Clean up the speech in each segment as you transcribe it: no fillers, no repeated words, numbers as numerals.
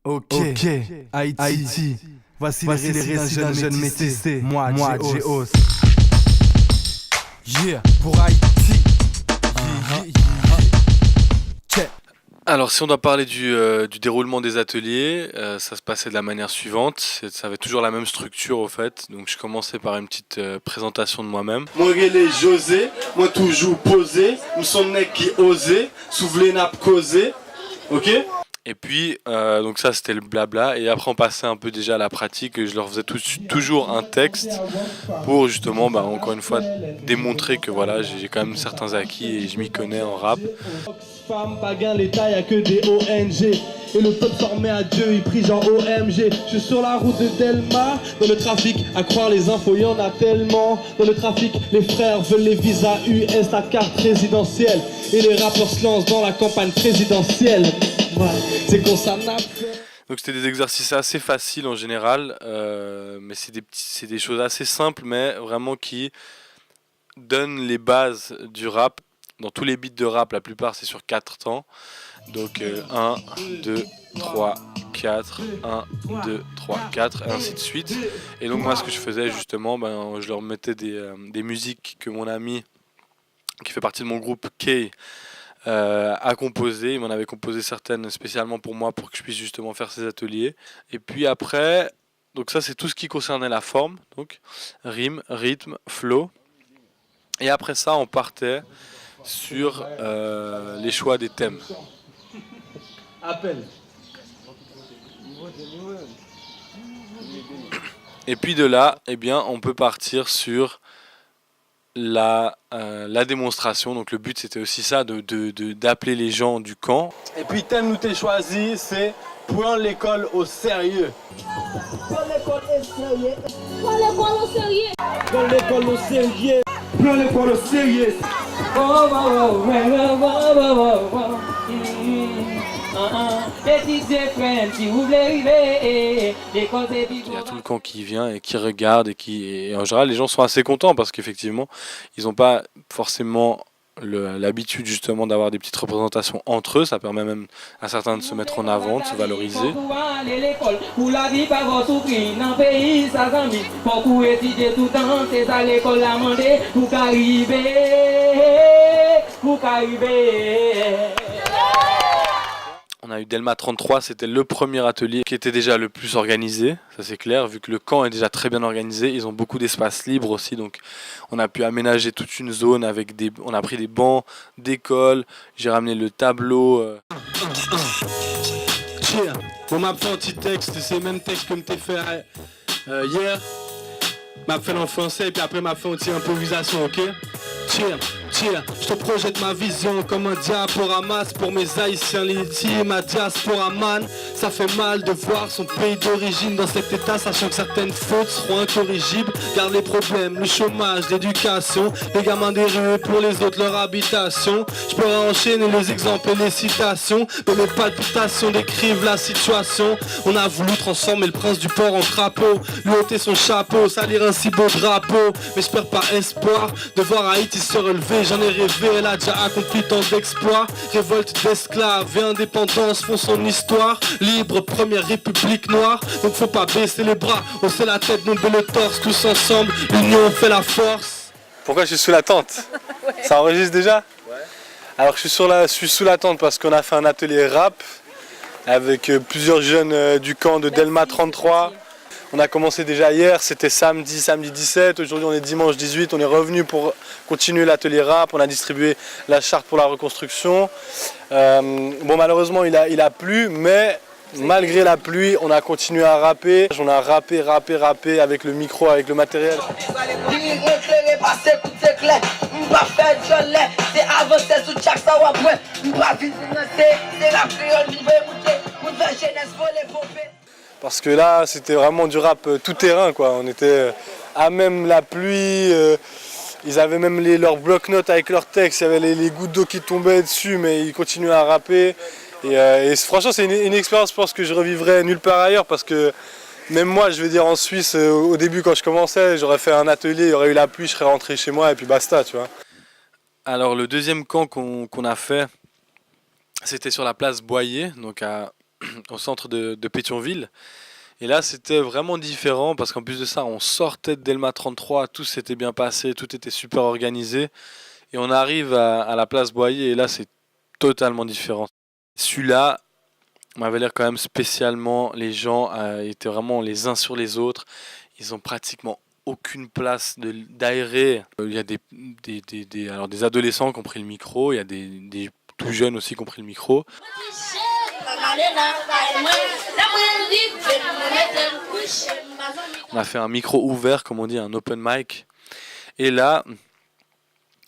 Ok, Haïti. Voici les récits d'un jeune métissé. Moi, J-Os. Yeah, pour Haïti. Check. Alors, si on doit parler du déroulement des ateliers, ça se passait de la manière suivante. Ça avait toujours la même structure, au fait. Donc, je commençais par une petite présentation de moi-même. Moi, relais José, moi toujours posé. Nous sommes mecs qui osaient, souffler n'a pas causé. Ok? Et puis, donc ça, c'était le blabla. Et après, on passait un peu déjà à la pratique. Et je leur faisais toujours un texte pour justement, encore une fois, démontrer que voilà, j'ai quand même certains acquis et je m'y connais en rap. Femme, pas gain, l'État, y'a que des ONG. Et le peuple formé à Dieu, il prie genre OMG. Je suis sur la route de Delma, dans le trafic, à croire les infos, y'en a tellement. Dans le trafic, les frères veulent les visas US, la carte résidentielle. Et les rappeurs se lancent dans la campagne présidentielle. Ouais, c'est qu'on s'en a fait. Donc c'était des exercices assez faciles en général, mais c'est des choses assez simples, mais vraiment qui donnent les bases du rap. Dans tous les beats de rap, la plupart c'est sur 4 temps. Donc 1, 2, 3, 4, 1, 2, 3, 4, et ainsi de suite. Et donc moi ce que je faisais justement, je leur mettais des musiques que mon ami, qui fait partie de mon groupe, Kay, a composé. Il m'en avait composé certaines spécialement pour moi, pour que je puisse justement faire ces ateliers. Et puis après, donc ça c'est tout ce qui concernait la forme, donc rime, rythme, flow. Et après ça on partait sur les choix des thèmes. Appel. Et puis de là, eh bien, on peut partir sur la démonstration. Donc le but c'était aussi ça, d'appeler les gens du camp. Et puis thème nous t'es choisi, c'est prendre l'école au sérieux. Prends l'école au sérieux. Prends l'école au sérieux. Prends l'école au sérieux. Prends l'école au sérieux. Il y a tout le camp qui vient et qui regarde et en général les gens sont assez contents parce qu'effectivement ils n'ont pas forcément l'habitude justement d'avoir des petites représentations entre eux. Ça permet même à certains de se mettre en avant, de se valoriser. On a eu Delma 33, c'était le premier atelier qui était déjà le plus organisé, ça c'est clair, vu que le camp est déjà très bien organisé, ils ont beaucoup d'espace libre aussi, donc on a pu aménager toute une zone avec on a pris des bancs d'école, j'ai ramené le tableau. On m'a fait un petit texte, c'est le même texte que je t'ai fait hier. M'a fait en français et puis après m'a fait une petite improvisation, ok? Je te projette ma vision comme un diaporama pour mes haïtiens litimes, ma diaspora man. Ça fait mal de voir son pays d'origine dans cet état, sachant que certaines fautes seront incorrigibles. Garde les problèmes, le chômage, l'éducation, les gamins des rues pour les autres leur habitation. Je pourrais enchaîner les exemples et les citations, mais mes palpitations décrivent la situation. On a voulu transformer le prince du port en crapaud, lui ôter son chapeau, salir un si beau drapeau. Mais je perds pas espoir de voir Haïti se relever. J'en ai rêvé, elle a déjà accompli tant d'exploits. Révolte d'esclaves et indépendance font son histoire. Libre, première république noire. Donc faut pas baisser les bras, hausser la tête, nommer le torse. Tous ensemble, l'union fait la force. Pourquoi je suis sous la tente? Ça enregistre déjà? Ouais. Alors je suis sous la tente parce qu'on a fait un atelier rap avec plusieurs jeunes du camp de Delma 33. On a commencé déjà hier, c'était samedi 17, aujourd'hui on est dimanche 18, on est revenu pour continuer l'atelier rap, on a distribué la charte pour la reconstruction. Malheureusement il a plu, mais malgré la pluie, on a continué à rapper. On a rappé avec le micro, avec le matériel. Parce que là, c'était vraiment du rap tout terrain, quoi. On était à même la pluie. Ils avaient même leurs bloc-notes avec leurs textes. Il y avait les gouttes d'eau qui tombaient dessus, mais ils continuaient à rapper. Et franchement, c'est une expérience, je pense, que je revivrai nulle part ailleurs. Parce que même moi, je vais dire, en Suisse, au début, quand je commençais, j'aurais fait un atelier, il y aurait eu la pluie, je serais rentré chez moi et puis basta, tu vois. Alors, le deuxième camp qu'on a fait, c'était sur la place Boyer, donc à au centre de Pétionville. Et là, c'était vraiment différent parce qu'en plus de ça, on sortait de Delma 33, tout s'était bien passé, tout était super organisé. Et on arrive à la place Boyer et là, c'est totalement différent. Celui-là m'avait l'air quand même spécialement, les gens étaient vraiment les uns sur les autres. Ils ont pratiquement aucune place d'aérer. Il y a des adolescents qui ont pris le micro, il y a des tout jeunes aussi qui ont pris le micro. On a fait un micro ouvert, comme on dit, un open mic. Et là,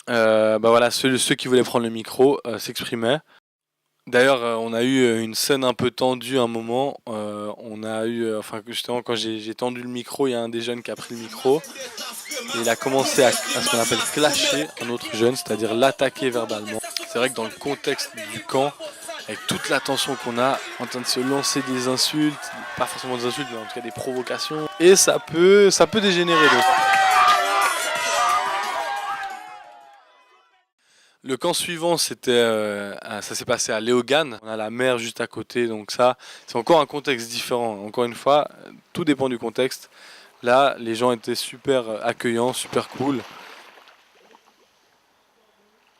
voilà, ceux qui voulaient prendre le micro s'exprimaient. D'ailleurs, on a eu une scène un peu tendue à un moment. Justement, quand j'ai tendu le micro, il y a un des jeunes qui a pris le micro. Et il a commencé à ce qu'on appelle clasher un autre jeune, c'est-à-dire l'attaquer verbalement. C'est vrai que dans le contexte du camp, avec toute la tension qu'on a, en train de se lancer des insultes, pas forcément des insultes, mais en tout cas des provocations, et ça peut dégénérer. Donc. Le camp suivant, ça s'est passé à Léogane. On a la mer juste à côté, donc ça, c'est encore un contexte différent. Encore une fois, tout dépend du contexte. Là, les gens étaient super accueillants, super cool.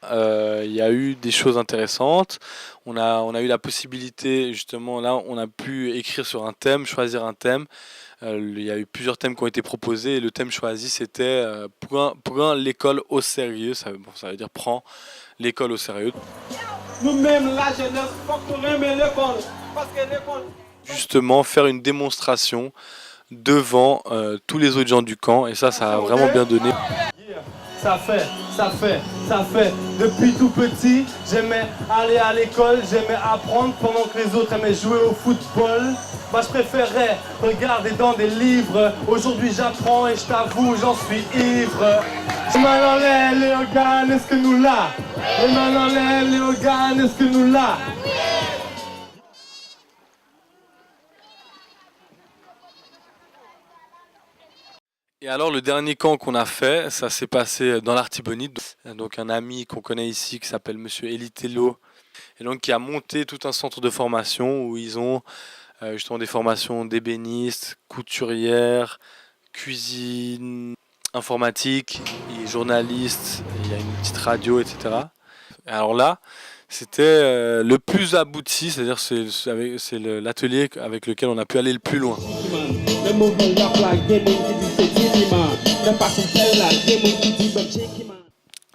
Il y a eu des choses intéressantes. On a eu la possibilité, justement, là, on a pu écrire sur un thème, choisir un thème. Il y a eu plusieurs thèmes qui ont été proposés et le thème choisi, c'était prends l'école au sérieux. Ça veut dire prends l'école au sérieux. Nous-mêmes, la jeunesse, faut qu'on aime l'école. Parce que l'école. Justement, faire une démonstration devant tous les autres gens du camp, et ça a vraiment bien donné. Ça fait. Depuis tout petit, j'aimais aller à l'école, j'aimais apprendre pendant que les autres aimaient jouer au football. Moi, je préférais regarder dans des livres. Aujourd'hui, j'apprends et je t'avoue, j'en suis ivre. Les mains en l'air, Léogane, est-ce que nous là? Les mains en l'air, Léogane, est-ce que nous là? Et alors le dernier camp qu'on a fait, ça s'est passé dans l'Artibonite. Donc un ami qu'on connaît ici qui s'appelle Monsieur Elitello, et donc qui a monté tout un centre de formation où ils ont justement des formations d'ébénistes, couturières, cuisine, informatique, et journalistes, il y a une petite radio, etc. Et alors là, c'était le plus abouti, c'est-à-dire c'est l'atelier avec lequel on a pu aller le plus loin.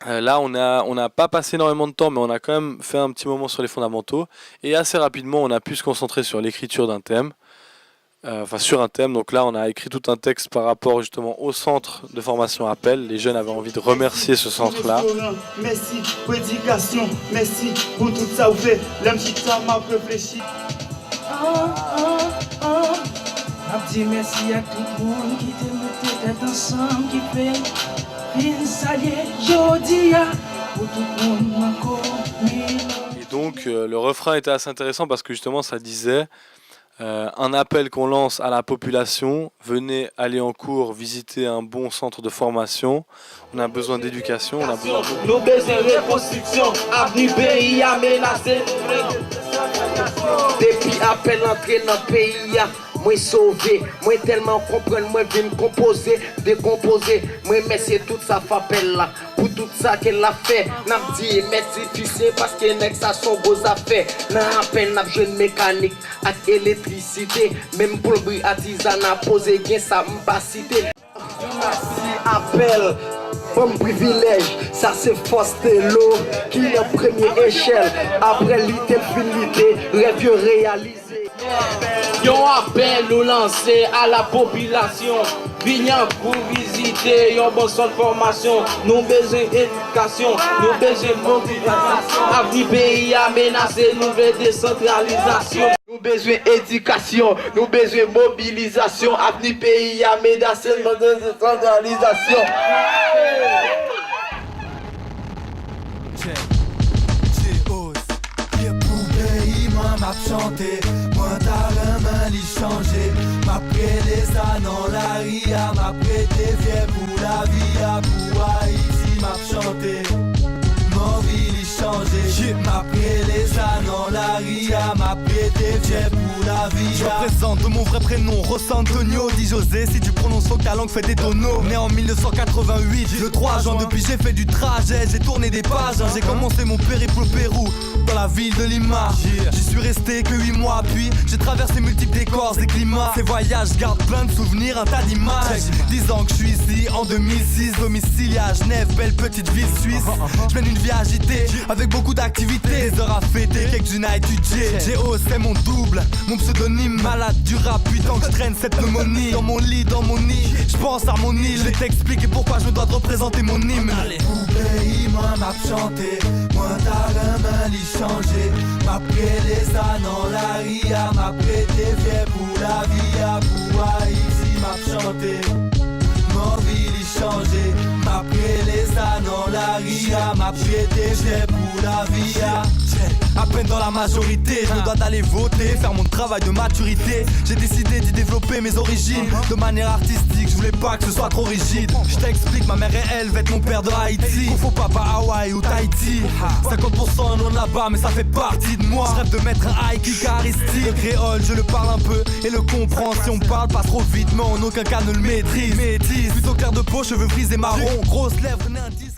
Là, on n'a pas passé énormément de temps, mais on a quand même fait un petit moment sur les fondamentaux. Et assez rapidement, on a pu se concentrer sur l'écriture d'un thème. Sur un thème. Donc là, on a écrit tout un texte par rapport justement au centre de formation Appel. Les jeunes avaient envie de remercier ce centre-là. Merci pour l'éducation, merci pour tout ça. Vous faites l'homme qui ça m'a réfléchi. Dis merci à tout le monde qui te mettait tête ensemble, qui fait saluer Jodia pour tout le monde encore. Et donc le refrain était assez intéressant parce que justement ça disait un appel qu'on lance à la population, venez aller en cours, visiter un bon centre de formation, on a besoin d'éducation, on a besoin de... Nous besoin de reconstruction, avenir pays a menacé. Depuis appel entrer dans le pays, moi sauvé, moi tellement comprendre, moi vim composer, décomposer, moi merci tout ça fait là, pour tout ça qu'elle a fait, n'a dit merci fils parce que nek ça son beaux affaires, n'a appel n'a jeune mécanique, avec électricité, même pour le artisanat poser gain ça m'pas cité. Merci appel. Comme privilège, ça c'est force de l'eau qui est en première échelle. Après l'idée finité, rêve réalisé. Yon appel nous lancer à la population. Viens pour visiter yon bon centre de formation. Nous besoin d'éducation, nous besoin de motivation. Avenir pays a menacé, nouvelle décentralisation. Nous besoin d'éducation, nous besoin de mobilisation. Avenir pays a menacé, nouvelle décentralisation. M'a chanté, moi t'as main li changé. M'a prêté ça dans la ria, m'a prêté fier pour la vie, pour Haïti m'a chanté. Mon vie li changé, m'a prêté ça dans la ria, m'a prêté fier pour la vie. Je me présente de mon vrai prénom, Ross Antonio. Dis José, si tu prononces faux, ta langue fait des tonneaux. Né en 1988, le 3 juin, depuis j'ai fait du trajet, j'ai tourné des pages. J'ai commencé mon périple au Pérou, dans la ville de Lima. J'y suis resté que 8 mois, puis j'ai traversé multiples décors et climats. Ces voyages gardent plein de souvenirs, un tas d'images. 10 ans que je suis ici, en 2006, domicile à Genève, belle petite ville suisse. Je mène une vie agitée, avec beaucoup d'activités. Des heures à fêter, quelques-unes à étudier. Géo, c'est mon double, mon pseudonyme. Malade du rap, 8 ans que je traîne cette pneumonie. Dans mon lit, dans mon nid, je pense à mon île. Je vais t'expliquer pourquoi je me dois de représenter mon hymne. Pour pays, moi m'a chanté, moi t'as la main l'y changer. M'a prêt les ânes en la ria, m'a prêté vieux pour la vie, pour Haïti m'a chanté. Mon vie l'y changer, m'a prêt les ânes en la ria, m'a prêté vieux pour la vie. À peine dans la majorité, je me dois d'aller voter, faire mon travail de maturité. J'ai décidé d'y développer mes origines de manière artistique, je voulais pas que ce soit trop rigide. Je t'explique, ma mère est helvète, mon père de Haïti. Faut pas Hawaï ou Tahiti. 50% non là-bas, mais ça fait partie de moi. Je rêve de mettre un high kick charistique. Le créole, je le parle un peu et le comprends. Si on parle pas trop vite, mais en aucun cas ne le maîtrise. Métis, plutôt clair de peau, cheveux frisés marron, grosses lèvres, nez indice.